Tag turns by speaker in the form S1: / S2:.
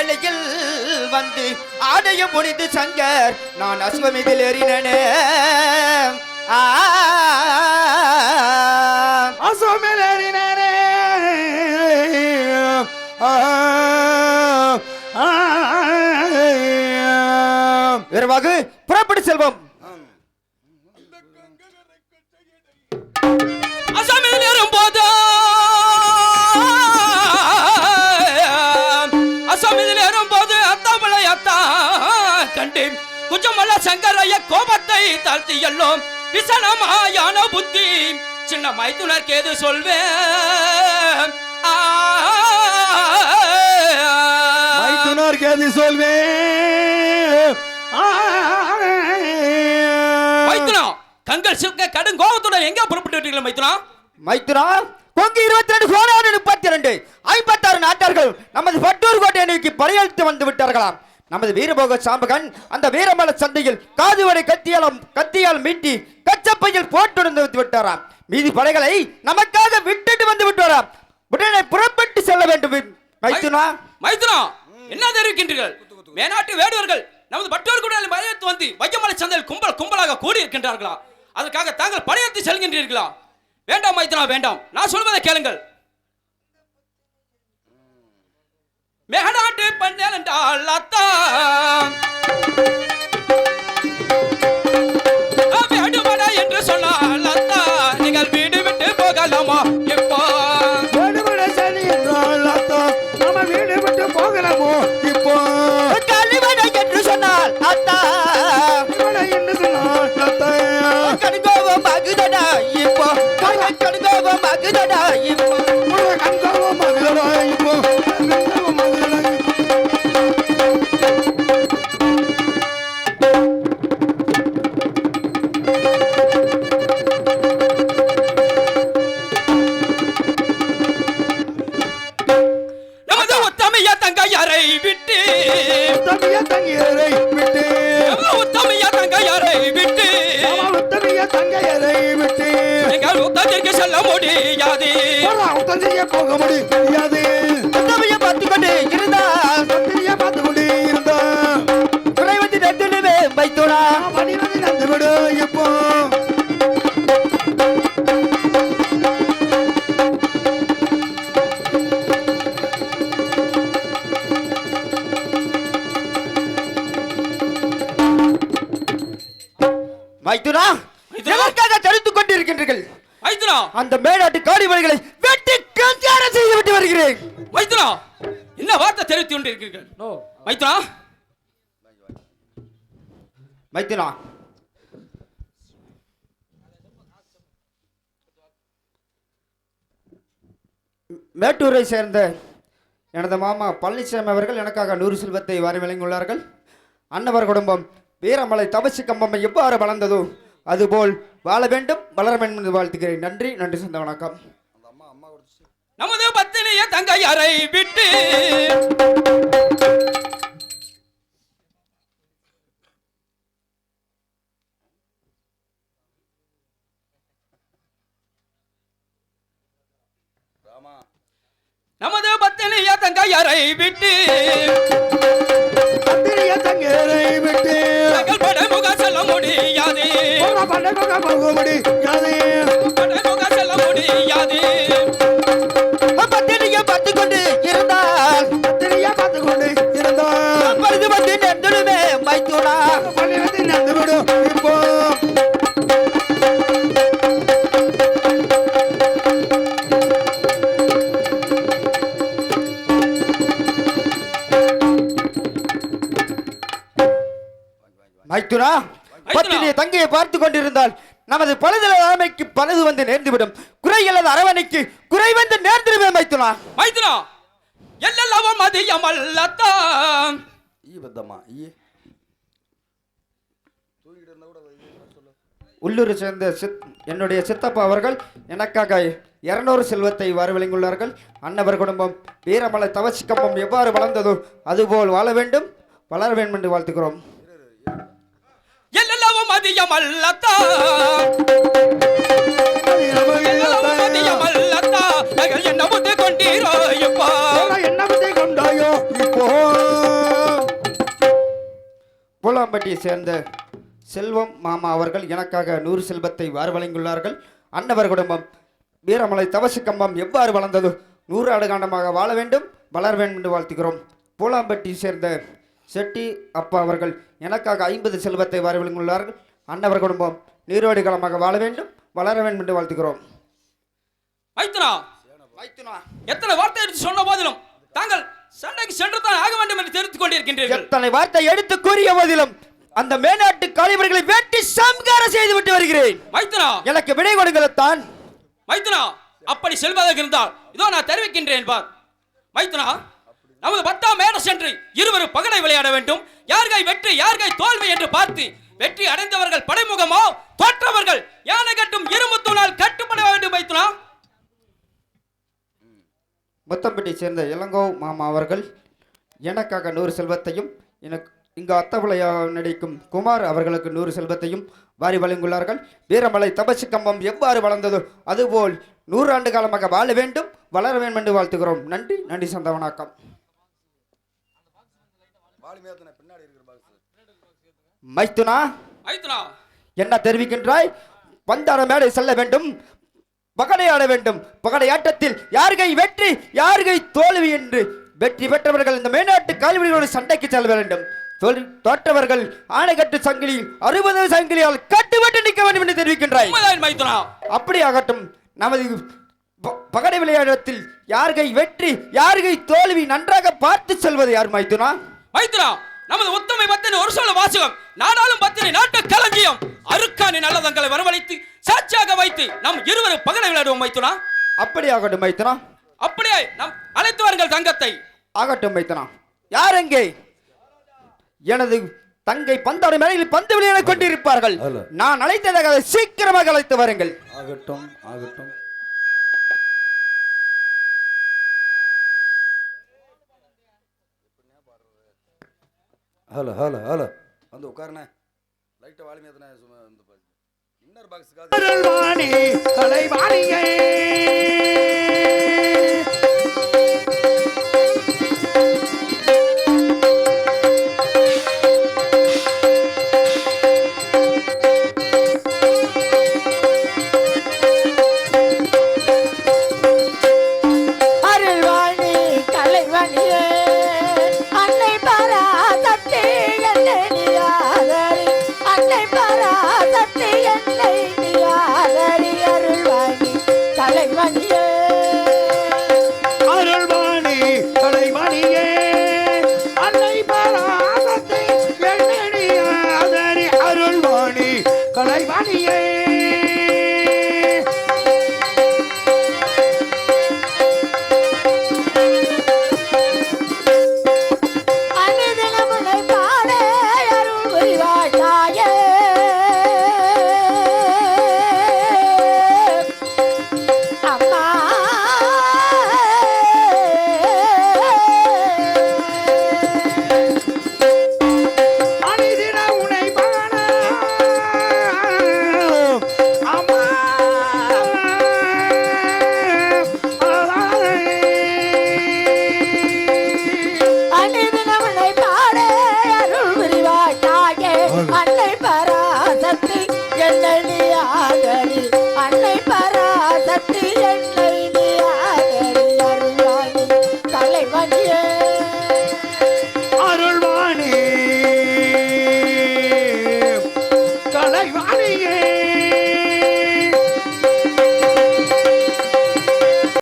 S1: வேளையில் வந்து ஆடையும் முடிந்து சங்கர் நான் அஸ்வமேதில் ஏறினே
S2: அஸ்வமேதில் ஏறினே
S1: விரைவாக புறப்பட்டு செல்வோம்.
S3: அஸ்வமேதில் ஏறும் போது அத்தாமலை அத்தா கண்டு குஜமல்ல சங்கரைய கோபத்தை தாழ்த்தி எல்லோம் விசனமாயான புத்தி சின்ன மைத்துனருக்கு எது சொல்வேன்
S2: மைத்துனருக்கு எது சொல்வேன்
S3: மைத்துனா கண்கள் சிவக்க கடும் கோபத்துடன் எங்க புறப்பட்டு விட்டீங்களா மைத்துனா?
S1: மைத்துனா கொங்கு 22 கோடான 32 56 நாட்டார்கள் நமது பட்டூர் கோட்டையை நோக்கி படையெடுத்து வந்து விட்டார்களாம். நமது வீரபோக சாம்பகன் அந்த வீரமல சந்தையில் காதுவடை கத்தியால் மீட்டி கச்சப்பையில் போட்டு விட்டாராம். மீதி படைகளை நமக்காக விட்டுட்டு வந்து விட்டாராம். உடனே புறப்பட்டு செல்ல வேண்டும். மைத்துனா
S3: மைத்துனா என்ன தெரிவிக்கின்றீர்கள்? மேநாட்டு வேடுவர்கள் நமது பட்டூர் கோட்டையில் படையெடுத்து வந்து வையமலை சந்தையில் கும்பலாக கூடி இருக்கின்றார்களா? அதற்காக தாங்கள் படையெடுத்து செல்கின்றீர்களா? வேண்டாம் மைத்துனா வேண்டாம், நான் சொல்வதை கேளுங்கள். மேகநாட்டு பண்ணேன் என்றால் அத்தா வேடுமடா என்று சொன்னால் அத்தா நீங்கள் வீடு விட்டு போகலாமா? இப்போ
S2: வேடுமடை சனி என்றால் அத்தா நம்ம வீடு விட்டு போகலாமோ? இப்போ
S1: கலிவடை என்று சொன்னால் அத்தா
S2: என்று சொன்னால் அத்தா
S1: கடுகோபம் அகுதடா இப்போ கடுகோபம் அகுதடா இப்போ
S2: கண்கோபம் அகுதடா இப்போ
S3: தங்கையாரை விட்டு
S2: உத்தமிய தங்கையரை விட்டு
S3: உத்தமிய தங்கையாரை விட்டு
S2: உத்தமிய தங்கையரை விட்டு
S3: நீங்கள் உத்தத்திற்கு செல்ல முடியாது.
S2: உத்தத்திய போக முடியாது.
S1: உத்தமிய பார்த்துக்கொண்டு இருந்தால்
S2: உத்தமிய பார்த்துக்கொண்டு இருந்தால்
S1: குறைவதி நந்துடுவே மைத்துனா
S2: மணிவதி நந்து விடு. இப்போ
S1: மைத்துனா எதற்காக தடுத்துக் கொண்டிருக்கின்றீர்கள்?
S3: மைத்துனா
S1: அந்த மேலாட்டு காடிவழிகளை வெட்டி கஞ்சார செய்து விட்டு வருகிறேன்.
S3: மைத்துனா என்ன வார்த்தை தெரிவித்து கொண்டிருக்கிறீர்கள்? மைத்துனா
S1: மைத்துனா மேட்டூரை சேர்ந்த எனது மாமா பழனிசாமி அவர்கள் எனக்காக 100 செல்வத்தை வாரி வழங்கியுள்ளார்கள். அன்னவர் குடும்பம் வீரமலை தபசு கம்பம் எவ்வாறு வளர்ந்ததோ அதுபோல் வாழ வேண்டும், வளர வேண்டும் என்று வாழ்த்துகிறேன். நன்றி நன்றி சொந்த வணக்கம்.
S3: நமது பத்தினிய தங்கையாரை விட்டு நமது பத்தினிய தங்கையாரை விட்டு
S2: பத்தினிய தங்கையரை விட்டு
S3: தங்கள் படைமுக செல்ல முடியாது.
S2: படைமுக போக முடியாது.
S3: படைமுக செல்ல முடியாது.
S1: பத்தினிய பார்த்துக் கொண்டு இருந்தால்
S2: பத்தினிய பார்த்துக் கொண்டு இருந்தால்
S1: பழுது வந்து நந்துடுவே மைத்துனா
S2: பள்ளிவதி நந்து விடு. இப்போ
S1: மைத்துனா பத்தினிய தங்கையை பார்த்து கொண்டிருந்தால் நமது பழுதல ஆமைக்கு பழுது வந்து நேர்ந்துவிடும். குறை அல்லது அரவணைக்கு குறை வந்து நேர்ந்துடுவே மைத்துனா.
S3: மைத்துனா எல்லெல்லாம் மதியமல்லத்தா
S1: உள்ளூரை சேர்ந்த என்னுடைய சித்தப்பா அவர்கள் எனக்காக 200 செல்வத்தை வரவழைத்துள்ளார்கள். அன்னவர் குடும்பம் வீரமலை தவசி கம்பம் எவ்வாறு வளர்ந்ததோ அதுபோல் வாழ வேண்டும், வளர வேண்டும் என்று வாழ்த்துக்கிறோம்.
S3: எல்லெல்லாம் மதியமல்லத்தா மதியமல்லத்தா என்ன புத்தி கொண்டீரோ இப்போ
S2: என்ன புத்தி கொண்டாயோ இப்போ
S1: பூலாம்பட்டியை சேர்ந்த செல்வம் மாமா அவர்கள் எனக்காக 100 செல்வத்தை வாரி வழங்கியுள்ளார்கள். அன்னவர் குடும்பம் வீரமலை தவசு கம்பம் எவ்வாறு வளர்ந்ததோ 100 ஆண்டுகாண்டமாக வாழ வேண்டும், வளர வேண்டும் என்று வாழ்த்துகிறோம். பூலாம்பட்டியை சேர்ந்த செட்டி அப்பா அவர்கள் எனக்காக 50 செல்வத்தை வாரி வழங்கியுள்ளார்கள். அன்னவர் குடும்பம் நீரோடி காலமாக வாழ வேண்டும், வளர வேண்டும் என்று வாழ்த்துகிறோம்.
S3: மைத்துனா, எத்தனை வார்த்தை எடுத்து சொன்ன போதிலும் தாங்கள் சண்டைக்கு சென்றுதான் ஆக வேண்டும் என்று தெரிவித்துக் கொண்டிருக்கின்றீர்கள்.
S1: எத்தனை வார்த்தை எடுத்து கூறிய போதிலும் அந்த மேநாட்டு காளிவர்களை வெட்டி சம்காரம் செய்து விட்டு வருகிறேன்.
S3: மைத்துனா,
S1: எனக்கு விடை கொடுங்கத்தான்.
S3: மைத்துனா, அப்படி செல்வதாக இருந்தால் இதோ நான் தெரிவிக்கின்றேன் பார். மைத்துனா, நமது 10ஆம் மேடை சென்று இருவரும் பகடை விளையாட வேண்டும். யார்கை வெற்றி யார்கை தோல்வி என்று பார்த்து வெற்றி அடைந்தவர்கள் படைமுகமோ, தோற்றவர்கள் யானை கட்டும் இரும்பு தூணால் கட்டுப்பட வேண்டும். மைத்துனா,
S1: முத்தம்பட்டியை சேர்ந்த இளங்கோ மாமா அவர்கள் எனக்காக 100 செல்வத்தையும் எனக்கு இங்கு அத்தவிளையாக நடிக்கும் குமார் அவர்களுக்கு 100 செல்வத்தையும் வாரி வழங்கியுள்ளார்கள். வீரமலை தபசு கம்பம் எவ்வாறு வளர்ந்ததோ அதுபோல் 100 ஆண்டு காலமாக வாழ வேண்டும், வளர வேண்டும் என்று வாழ்த்துகிறோம். நன்றி நன்றி, சந்த வணக்கம். மைத்துனா, என்ன தெரிவிக்கின்றாய்? பந்தார மேடை செல்ல வேண்டும், பகடையாட வேண்டும். பகடையாட்டத்தில் யார்கை வெற்றி யார்கை தோல்வி என்று வெற்றி பெற்றவர்கள் இந்த மேநாட்டு கால்வழிகளோடு சண்டைக்கு செல்ல வேண்டும். தோற்றவர்கள் ஆணைக்கட்டு சங்கிலியில் 60 சங்கிலியால் கட்டுப்பட்டு நிற்க வேண்டும் என்று தெரிவிக்கின்றாய். அப்படி ஆகட்டும். நமது பகடை விளையாட்டத்தில் யார்கை வெற்றி யார்கை தோல்வி நன்றாக பார்த்து செல்வது யார் மைத்துனா?
S3: மைத்துனா, நமது உத்தமை பத்தினி ஒரு சொல்ல வாசகம் நாடாளும் பத்தினி நாட்டு களஞ்சியம் அருக்கானி நல்லதங்களை வரவழைத்து சாட்சியாக வைத்து நம் இருவரும் பகடை விளையாடுவோம். மைத்துனா,
S1: அப்படி ஆகட்டும் மைத்துனா.
S3: அப்படியே நம் அழைத்து வாருங்கள் தங்கத்தை.
S1: ஆகட்டும் மைத்துனா. யார் எங்கே? எனது தங்கை பந்தாடு மேடையில் பந்து விளையாட கொண்டிருப்பார்கள். நான் அழைத்ததாக சீக்கிரமாக அழைத்து வாருங்கள்.
S2: ஆகட்டும் ஆகட்டும். ஹலோ ஹலோ ஹலோ வந்து உட்காருண்ணே. லைட்டை வாலிமையாதுண்ணே. இன்னர் பாக்ஸுக்காக கலைவாணியை